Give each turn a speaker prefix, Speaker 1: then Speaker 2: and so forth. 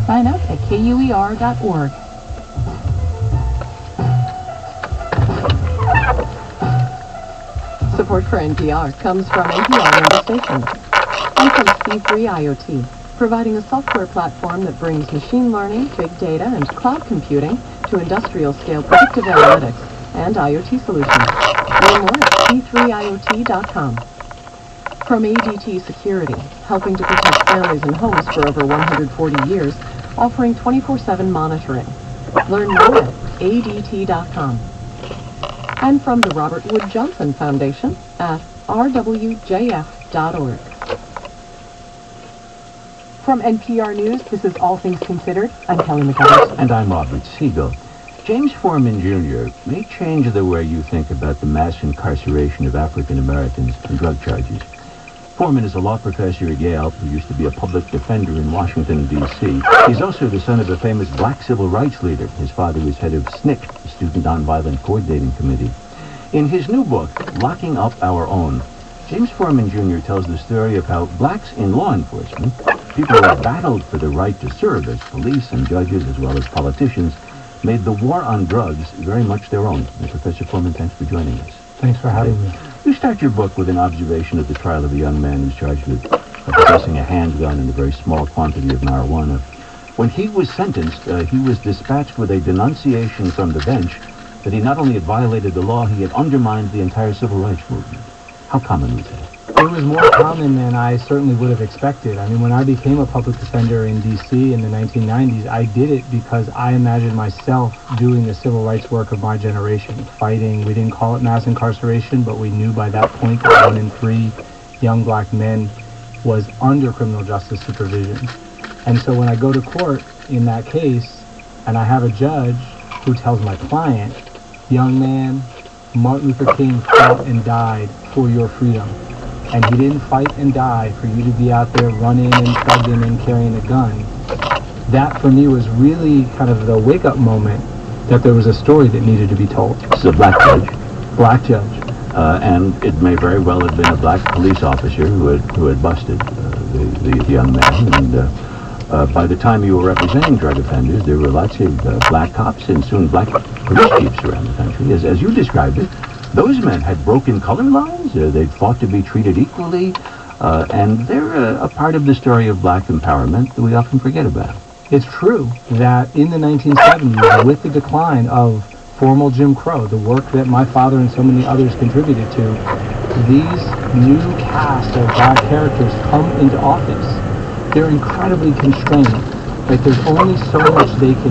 Speaker 1: Sign up at KUER.org. Support for NPR comes from NPR member stations and from C3 IoT, providing a software platform that brings machine learning, big data, and cloud computing to industrial-scale predictive analytics and IoT solutions. Learn more at c3iot.com. From ADT Security, helping to protect families and homes for over 140 years, offering 24/7 monitoring. Learn more at adt.com. And from the Robert Wood Johnson Foundation at rwjf.org. From NPR News, this is All Things Considered. I'm Kelly McEvers.
Speaker 2: And I'm Robert Siegel. James Foreman Jr. may change the way you think about the mass incarceration of African Americans on drug charges. Foreman is a law professor at Yale who used to be a public defender in Washington, D.C. He's also the son of a famous black civil rights leader. His father was head of SNCC, the Student Nonviolent Coordinating Committee. In his new book, Locking Up Our Own, James Foreman Jr. tells the story of how blacks in law enforcement, people who have battled for the right to serve as police and judges as well as politicians, made the war on drugs very much their own. And Professor Foreman, thanks for joining us.
Speaker 3: Thanks for having me.
Speaker 2: You start your book with an observation of the trial of a young man who's charged with possessing a handgun and a very small quantity of marijuana. When he was sentenced, he was dispatched with a denunciation from the bench that he not only had violated the law, he had undermined the entire civil rights movement. How common was that?
Speaker 3: It was more common than I certainly would have expected. I mean, when I became a public defender in D.C. in the 1990s, I did it because I imagined myself doing the civil rights work of my generation, fighting. We didn't call it mass incarceration, but we knew by that point that 1 in 3 young black men was under criminal justice supervision. And so when I go to court in that case, and I have a judge who tells my client, young man, Martin Luther King fought and died for your freedom. And he didn't fight and die for you to be out there running and thugging and carrying a gun. That, for me, was really kind of the wake-up moment that there was a story that needed to be told.
Speaker 2: It's a black judge.
Speaker 3: Black judge.
Speaker 2: And it may very well have been a black police officer who had busted the young man. And by the time you were representing drug offenders, there were lots of black cops and soon black police chiefs around the country. As you described it, those men had broken color lines. They'd fought to be treated equally. And they're a part of the story of black empowerment that we often forget about.
Speaker 3: It's true that in the 1970s, with the decline of formal Jim Crow, the work that my father and so many others contributed to, these new cast of black characters come into office. They're incredibly constrained. Like, there's only so much they can